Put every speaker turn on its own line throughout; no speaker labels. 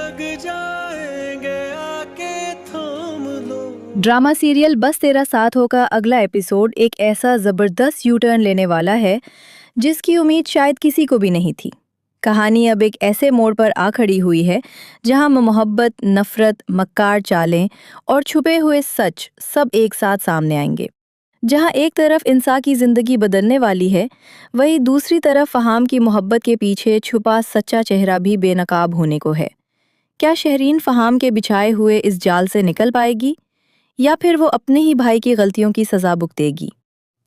लग जाएंगे आके थाम लो।
ड्रामा सीरियल बस तेरा साथ हो का अगला एपिसोड एक ऐसा जबरदस्त यू टर्न लेने वाला है जिसकी उम्मीद शायद किसी को भी नहीं थी। कहानी अब एक ऐसे मोड़ पर आ खड़ी हुई है जहां मोहब्बत, नफरत, मक्कार चालें और छुपे हुए सच सब एक साथ सामने आएंगे। जहां एक तरफ इंसा की जिंदगी बदलने वाली है, वहीं दूसरी तरफ फहाम की मोहब्बत के पीछे छुपा सच्चा चेहरा भी बेनकाब होने को है। क्या शहरीन फहाम के बिछाए हुए इस जाल से निकल पाएगी या फिर वो अपने ही भाई की गलतियों की सजा भुगतेगी?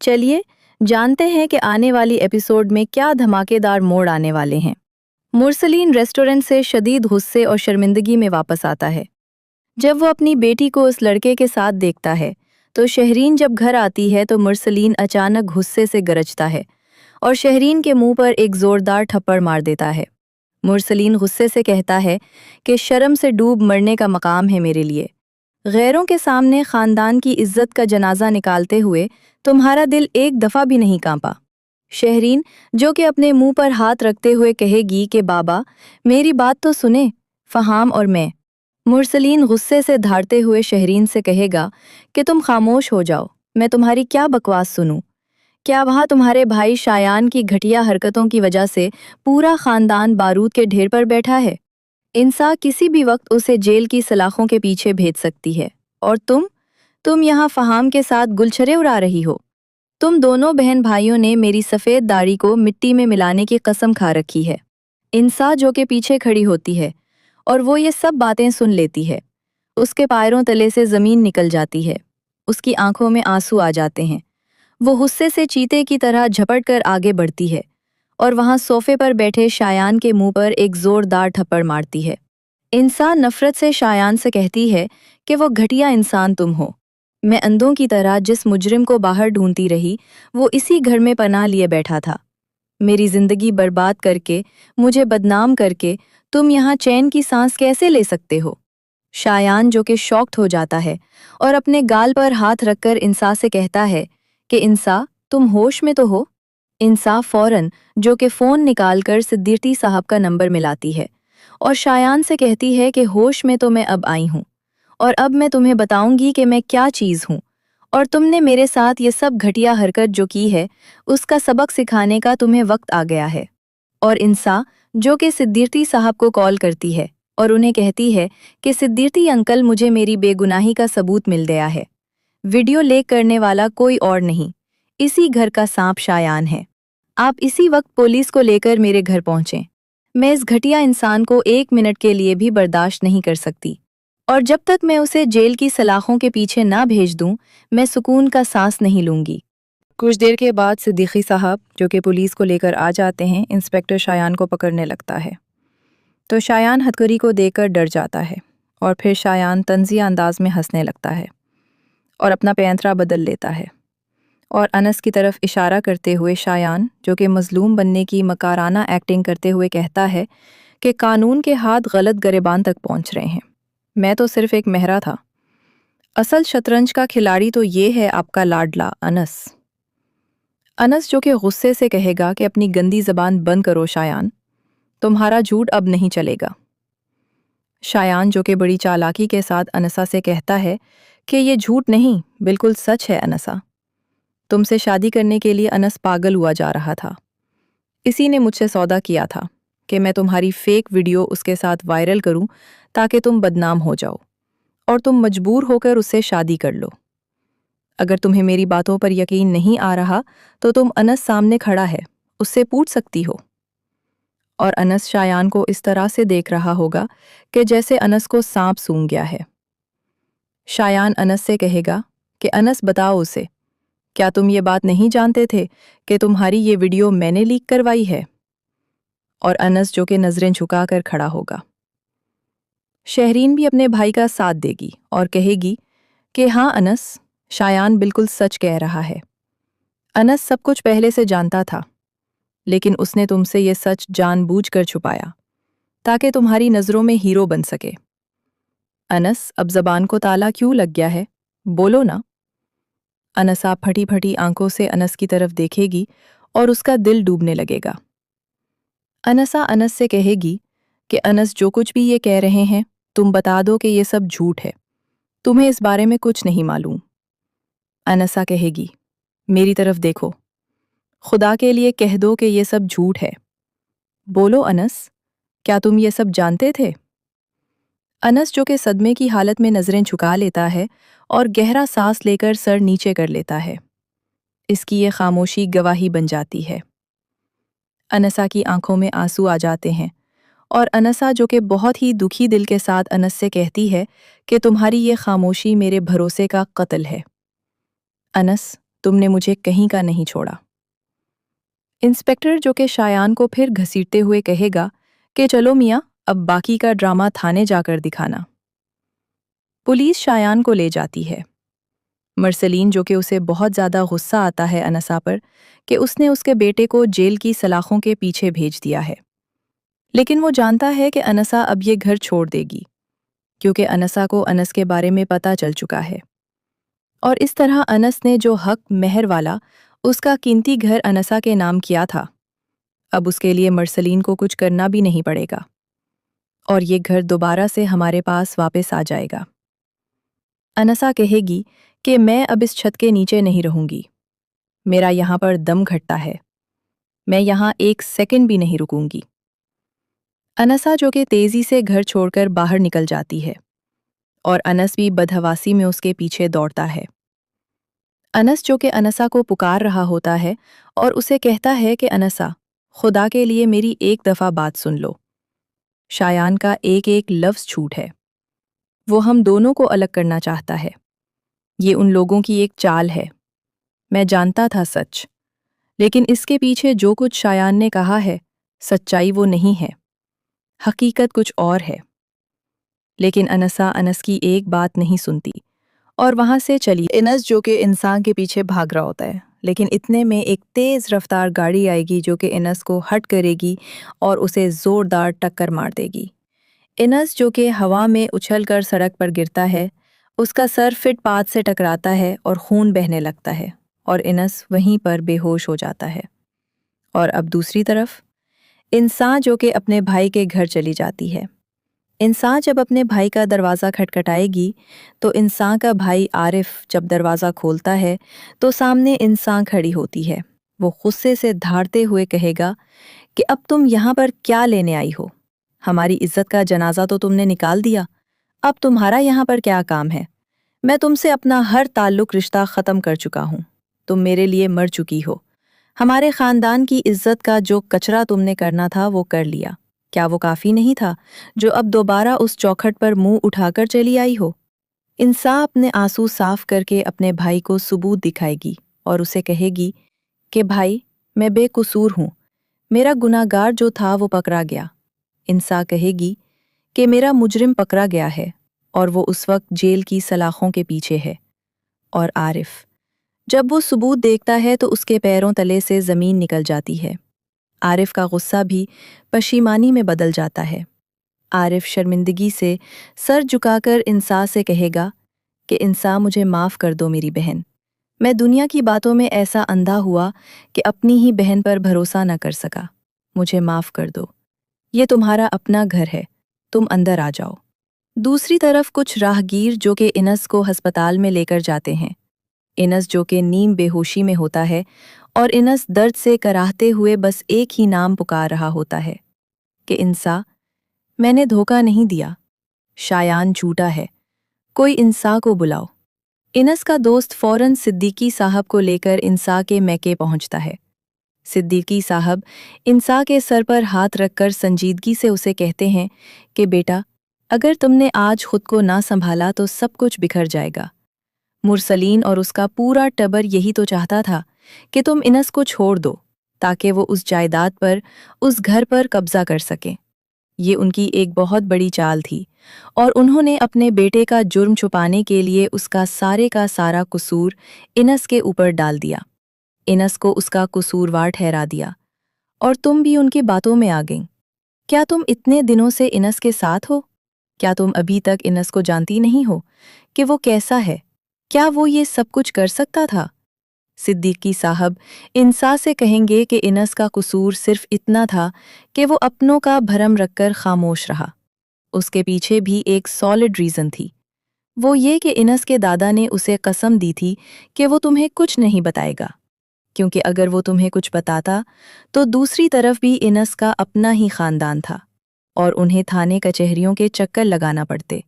चलिए जानते हैं कि आने वाली एपिसोड में क्या धमाकेदार मोड़ आने वाले हैं। मुरसलीन रेस्टोरेंट से शदीद गुस्से और शर्मिंदगी में वापस आता है। जब वो अपनी बेटी को उस लड़के के साथ देखता है तो शहरीन जब घर आती है तो मुरसलीन अचानक गुस्से से गरजता है और शहरीन के मुंह पर एक जोरदार थप्पड़ मार देता है। मुरसलीन गुस्से से कहता है कि शर्म से डूब मरने का मकाम है मेरे लिए। गैरों के सामने खानदान की इज्जत का जनाजा निकालते हुए तुम्हारा दिल एक दफा भी नहीं कांपा। शहरीन जो कि अपने मुंह पर हाथ रखते हुए कहेगी कि बाबा मेरी बात तो सुने, फहाम और मैं। मुरसलीन गुस्से से धारते हुए शहरीन से कहेगा कि तुम खामोश हो जाओ, मैं तुम्हारी क्या बकवास सुनूं। क्या वहाँ तुम्हारे भाई शायान की घटिया हरकतों की वजह से पूरा खानदान बारूद के ढेर पर बैठा है? इंसा किसी भी वक्त उसे जेल की सलाखों के पीछे भेज सकती है और तुम यहाँ फहाम के साथ गुलछरे उड़ा रही हो। तुम दोनों बहन भाइयों ने मेरी सफेद दाढ़ी को मिट्टी में मिलाने की कसम खा रखी है। इंसा जो के पीछे खड़ी होती है और वो ये सब बातें सुन लेती है। उसके पैरों तले से जमीन निकल जाती है, उसकी आंखों में आंसू आ जाते हैं। वो गुस्से से चीते की तरह झपट कर आगे बढ़ती है और वहां सोफे पर बैठे शायान के मुंह पर एक जोरदार थप्पड़ मारती है। इंसान नफरत से शायान से कहती है कि वो घटिया इंसान तुम हो। मैं अंधों की तरह जिस मुजरिम को बाहर ढूंढती रही वो इसी घर में पनाह लिए बैठा था। मेरी जिंदगी बर्बाद करके, मुझे बदनाम करके तुम यहाँ चैन की सांस कैसे ले सकते हो? शायान जो कि शॉक्ड हो जाता है और अपने गाल पर हाथ रखकर इंसा से कहता है कि इंसा तुम होश में तो हो? इंसा फौरन जो कि फोन निकालकर सिद्दीकी साहब का नंबर मिलाती है और शायान से कहती है कि होश में तो मैं अब आई हूँ और अब मैं तुम्हें बताऊंगी कि मैं क्या चीज़ हूँ और तुमने मेरे साथ ये सब घटिया हरकत जो की है उसका सबक सिखाने का तुम्हें वक्त आ गया है। और इंसा जो कि सिद्दीकी साहब को कॉल करती है और उन्हें कहती है कि सिद्दीकी अंकल मुझे मेरी बेगुनाही का सबूत मिल गया है। वीडियो लीक करने वाला कोई और नहीं, इसी घर का सांप शायान है। आप इसी वक्त पुलिस को लेकर मेरे घर पहुंचें। मैं इस घटिया इंसान को 1 मिनट के लिए भी बर्दाश्त नहीं कर सकती और जब तक मैं उसे जेल की सलाखों के पीछे ना भेज दूं, मैं सुकून का सांस नहीं लूंगी। कुछ देर के बाद सिद्दीकी साहब जो कि पुलिस को लेकर आ जाते हैं, इंस्पेक्टर शायान को पकड़ने लगता है तो शायान हथकड़ी को देखकर डर जाता है और फिर शायान तंजिया अंदाज में हंसने लगता है और अपना पैंतरा बदल लेता है और अनस की तरफ इशारा करते हुए शायान जो कि मजलूम बनने की मकाराना एक्टिंग करते हुए कहता है कि कानून के हाथ गलत गरेबान तक पहुंच रहे हैं। मैं तो सिर्फ एक मेहरा था, असल शतरंज का खिलाड़ी तो ये है आपका लाडला अनस। अनस जो कि गुस्से से कहेगा कि अपनी गंदी जबान बंद करो शायान, तुम्हारा झूठ अब नहीं चलेगा। शायान जो कि बड़ी चालाकी के साथ अनसा से कहता है कि ये झूठ नहीं, बिल्कुल सच है अनसा। तुमसे शादी करने के लिए अनस पागल हुआ जा रहा था। इसी ने मुझसे सौदा किया था कि मैं तुम्हारी फेक वीडियो उसके साथ वायरल करूं ताकि तुम बदनाम हो जाओ और तुम मजबूर होकर उससे शादी कर लो। अगर तुम्हें मेरी बातों पर यकीन नहीं आ रहा तो तुम अनस सामने खड़ा है, उससे पूछ सकती हो। और अनस शायान को इस तरह से देख रहा होगा कि जैसे अनस को सांप सूंघ गया है। शायान अनस से कहेगा कि अनस बताओ उसे, क्या तुम ये बात नहीं जानते थे कि तुम्हारी ये वीडियो मैंने लीक करवाई है? और अनस जो कि नजरें झुकाकर खड़ा होगा। शहरीन भी अपने भाई का साथ देगी और कहेगी कि हाँ अनस, शायान बिल्कुल सच कह रहा है। अनस सब कुछ पहले से जानता था, लेकिन उसने तुमसे ये सच जानबूझकर छुपाया ताकि तुम्हारी नजरों में हीरो बन सके। अनस, अब जबान को ताला क्यों लग गया है? बोलो ना। अनसा फटी फटी आंखों से अनस की तरफ देखेगी और उसका दिल डूबने लगेगा। अनसा अनस से कहेगी کہ انس جو کچھ بھی یہ کہہ رہے ہیں تم بتا دو کہ یہ سب جھوٹ ہے، تمہیں اس بارے میں کچھ نہیں معلوم۔ انسا کہے گی، میری طرف دیکھو، خدا کے لیے کہہ دو کہ یہ سب جھوٹ ہے۔ بولو انس، کیا تم یہ سب جانتے تھے؟ انس جو کہ صدمے کی حالت میں نظریں جھکا لیتا ہے اور گہرا سانس لے کر سر نیچے کر لیتا ہے۔ اس کی یہ خاموشی گواہی بن جاتی ہے۔ انسا کی آنکھوں میں آنسو آ جاتے ہیں اور انسا جو کہ بہت ہی دکھی دل کے ساتھ انس سے کہتی ہے کہ تمہاری یہ خاموشی میرے بھروسے کا قتل ہے۔ انس، تم نے مجھے کہیں کا نہیں چھوڑا۔ انسپکٹر جو کہ شایان کو پھر گھسیٹتے ہوئے کہے گا کہ چلو میاں، اب باقی کا ڈرامہ تھانے جا کر دکھانا۔ پولیس شایان کو لے جاتی ہے۔ مرسلین جو کہ اسے بہت زیادہ غصہ آتا ہے انسا پر کہ اس نے اس کے بیٹے کو جیل کی سلاخوں کے پیچھے بھیج دیا ہے، لیکن وہ جانتا ہے کہ انسا اب یہ گھر چھوڑ دے گی کیونکہ انسا کو انس کے بارے میں پتہ چل چکا ہے، اور اس طرح انس نے جو حق مہر والا اس کا قیمتی گھر انسا کے نام کیا تھا، اب اس کے لیے مرسلین کو کچھ کرنا بھی نہیں پڑے گا اور یہ گھر دوبارہ سے ہمارے پاس واپس آ جائے گا۔ انسا کہے گی کہ میں اب اس چھت کے نیچے نہیں رہوں گی، میرا یہاں پر دم گھٹتا ہے، میں یہاں ایک سیکنڈ بھی نہیں رکوں گی۔ انسا جو کہ تیزی سے گھر چھوڑ کر باہر نکل جاتی ہے اور انس بھی بدحواسی میں اس کے پیچھے دوڑتا ہے۔ انس جو کہ انسا کو پکار رہا ہوتا ہے اور اسے کہتا ہے کہ انسا، خدا کے لیے میری ایک دفعہ بات سن لو، شایان کا ایک ایک لفظ جھوٹ ہے، وہ ہم دونوں کو الگ کرنا چاہتا ہے، یہ ان لوگوں کی ایک چال ہے، میں جانتا تھا سچ، لیکن اس کے پیچھے جو کچھ شایان نے کہا ہے سچائی وہ نہیں ہے، حقیقت کچھ اور ہے۔ لیکن انسا انس کی ایک بات نہیں سنتی اور وہاں سے چلی۔ انس جو کہ انسان کے پیچھے بھاگ رہا ہوتا ہے، لیکن اتنے میں ایک تیز رفتار گاڑی آئے گی جو کہ انس کو ہٹ کرے گی اور اسے زوردار ٹکر مار دے گی۔ انس جو کہ ہوا میں اچھل کر سڑک پر گرتا ہے، اس کا سر فٹ پاتھ سے ٹکراتا ہے اور خون بہنے لگتا ہے اور انس وہیں پر بے ہوش ہو جاتا ہے۔ اور اب دوسری طرف انسان جو کہ اپنے بھائی کے گھر چلی جاتی ہے۔ انسان جب اپنے بھائی کا دروازہ کھٹکھٹائے گی تو انسان کا بھائی عارف جب دروازہ کھولتا ہے تو سامنے انسان کھڑی ہوتی ہے۔ وہ غصے سے دھاڑتے ہوئے کہے گا کہ اب تم یہاں پر کیا لینے آئی ہو؟ ہماری عزت کا جنازہ تو تم نے نکال دیا، اب تمہارا یہاں پر کیا کام ہے؟ میں تم سے اپنا ہر تعلق رشتہ ختم کر چکا ہوں، تم میرے لیے مر چکی ہو، ہمارے خاندان کی عزت کا جو کچرا تم نے کرنا تھا وہ کر لیا، کیا وہ کافی نہیں تھا جو اب دوبارہ اس چوکھٹ پر منہ اٹھا کر چلی آئی ہو؟ انسان اپنے آنسو صاف کر کے اپنے بھائی کو ثبوت دکھائے گی اور اسے کہے گی کہ بھائی، میں بے قصور ہوں، میرا گناہ گار جو تھا وہ پکڑا گیا۔ انسان کہے گی کہ میرا مجرم پکڑا گیا ہے اور وہ اس وقت جیل کی سلاخوں کے پیچھے ہے۔ اور عارف جب وہ ثبوت دیکھتا ہے تو اس کے پیروں تلے سے زمین نکل جاتی ہے۔ عارف کا غصہ بھی پشیمانی میں بدل جاتا ہے۔ عارف شرمندگی سے سر جھکا کر انسان سے کہے گا کہ انسان، مجھے معاف کر دو میری بہن، میں دنیا کی باتوں میں ایسا اندھا ہوا کہ اپنی ہی بہن پر بھروسہ نہ کر سکا، مجھے معاف کر دو، یہ تمہارا اپنا گھر ہے، تم اندر آ جاؤ۔ دوسری طرف کچھ راہگیر جو کہ انس کو ہسپتال میں لے کر جاتے ہیں۔ انس جو کہ نیم بے ہوشی میں ہوتا ہے اور انس درد سے کراہتے ہوئے بس ایک ہی نام پکار رہا ہوتا ہے کہ انسا، میں نے دھوکہ نہیں دیا، شایان جھوٹا ہے، کوئی انسا کو بلاؤ۔ انس کا دوست فوراً صدیقی صاحب کو لے کر انسا کے میکے پہنچتا ہے۔ صدیقی صاحب انسا کے سر پر ہاتھ رکھ کر سنجیدگی سے اسے کہتے ہیں کہ بیٹا، اگر تم نے آج خود کو نہ سنبھالا تو سب کچھ بکھر جائے گا۔ مرسلین اور اس کا پورا ٹبر یہی تو چاہتا تھا کہ تم انس کو چھوڑ دو تاکہ وہ اس جائیداد پر، اس گھر پر قبضہ کر سکیں۔ یہ ان کی ایک بہت بڑی چال تھی اور انہوں نے اپنے بیٹے کا جرم چھپانے کے لیے اس کا سارا قصور انس کے اوپر ڈال دیا، انس کو اس کا قصوروار ٹھہرا دیا، اور تم بھی ان کی باتوں میں آ گئیں۔ کیا تم اتنے دنوں سے انس کے ساتھ ہو؟ کیا تم ابھی تک انس کو جانتی نہیں ہو کہ وہ کیسا ہے؟ کیا وہ یہ سب کچھ کر سکتا تھا؟ सिद्दीकी साहब इंसा से कहेंगे कि इनस का कसूर सिर्फ इतना था कि वो अपनों का भरम रखकर खामोश रहा। उसके पीछे भी एक सॉलिड रीज़न थी। वो ये कि इनस के दादा ने उसे कसम दी थी कि वो तुम्हें कुछ नहीं बताएगा, क्योंकि अगर वो तुम्हें कुछ बताता तो दूसरी तरफ भी इनस का अपना ही खानदान था और उन्हें थाने कचहरियों के चक्कर लगाना पड़ते।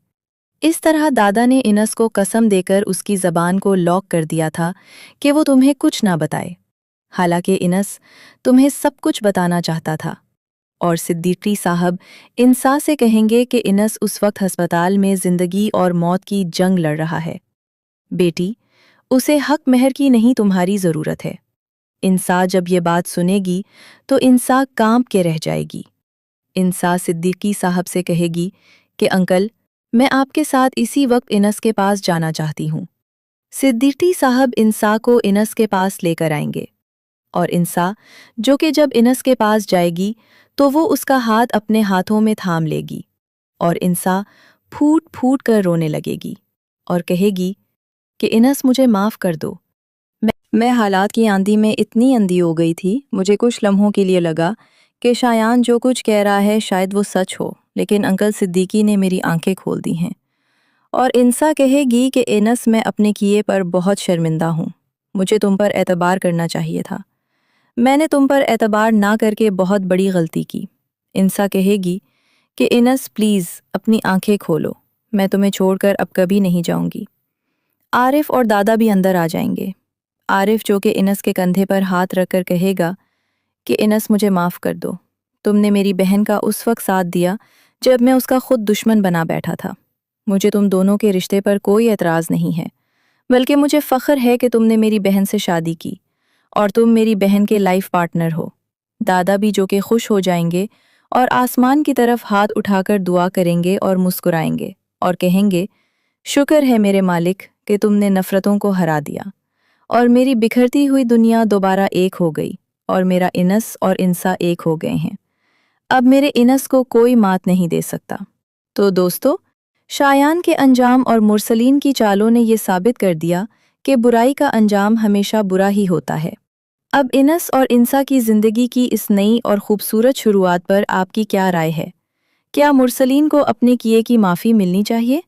इस तरह दादा ने इनस को कसम देकर उसकी ज़बान को लॉक कर दिया था कि वो तुम्हें कुछ ना बताए। हालांकि इनस तुम्हें सब कुछ बताना चाहता था। और सिद्दीकी साहब इंसा से कहेंगे कि इनस उस वक्त अस्पताल में ज़िंदगी और मौत की जंग लड़ रहा है। बेटी, उसे हक महर की नहीं तुम्हारी ज़रूरत है। इंसा जब ये बात सुनेगी तो इंसा कांप के रह जाएगी। इंसा सिद्दीकी साहब से कहेगी कि अंकल, मैं आपके साथ इसी वक्त इनस के पास जाना चाहती हूँ। सिद्दीकी साहब इंसा को इनस के पास लेकर आएंगे और इंसा जो कि जब इनस के पास जाएगी तो वो उसका हाथ अपने हाथों में थाम लेगी और इंसा फूट फूट कर रोने लगेगी और कहेगी कि इनस, मुझे माफ़ कर दो। मैं हालात की आंधी में इतनी अंधी हो गई थी, मुझे कुछ लम्हों के लिए लगा कि शायान जो कुछ कह रहा है शायद वो सच हो, लेकिन अंकल सिद्दीकी ने मेरी आंखें खोल दी हैं। और इंसा कहेगी कि इनस, मैं अपने किए पर बहुत शर्मिंदा हूँ। मुझे तुम पर एतबार करना चाहिए था। मैंने तुम पर एतबार ना करके बहुत बड़ी गलती की। इंसा कहेगी कि इनस, प्लीज़ अपनी आंखें खोलो, मैं तुम्हें छोड़कर अब कभी नहीं जाऊंगी। आरिफ और दादा भी अंदर आ जाएंगे। आरिफ जो कि इनस के कंधे पर हाथ रखकर कहेगा कि इनस, मुझे माफ़ कर दो। तुमने मेरी बहन का उस वक्त साथ दिया जब मैं उसका खुद दुश्मन बना बैठा था। मुझे तुम दोनों के रिश्ते पर कोई एतराज़ नहीं है, बल्कि मुझे फ़ख्र है कि तुमने मेरी बहन से शादी की और तुम मेरी बहन के लाइफ पार्टनर हो। दादा भी जो कि खुश हो जाएंगे और आसमान की तरफ हाथ उठाकर दुआ करेंगे और मुस्कुराएंगे और कहेंगे, शुक्र है मेरे मालिक कि तुमने नफ़रतों को हरा दिया और मेरी बिखरती हुई दुनिया दोबारा एक हो गई और मेरा इनस और इंसा एक हो गए हैं। अब मेरे इनस को कोई मात नहीं दे सकता। तो दोस्तों, शायान के अंजाम और मुरसलीन की चालों ने ये साबित कर दिया कि बुराई का अंजाम हमेशा बुरा ही होता है। अब इनस और इंसा की ज़िंदगी की इस नई और खूबसूरत शुरुआत पर आपकी क्या राय है? क्या मुरसलीन को अपने किए की माफ़ी मिलनी चाहिए?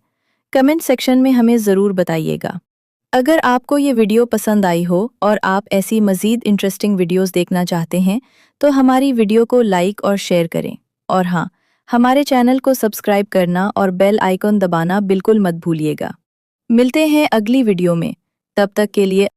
कमेंट सेक्शन में हमें ज़रूर बताइएगा। अगर आपको ये वीडियो पसंद आई हो और आप ऐसी मज़ीद इंटरेस्टिंग वीडियोस देखना चाहते हैं तो हमारी वीडियो को लाइक और शेयर करें। और हाँ, हमारे चैनल को सब्सक्राइब करना और बेल आइकन दबाना बिल्कुल मत भूलिएगा। मिलते हैं अगली वीडियो में, तब तक के लिए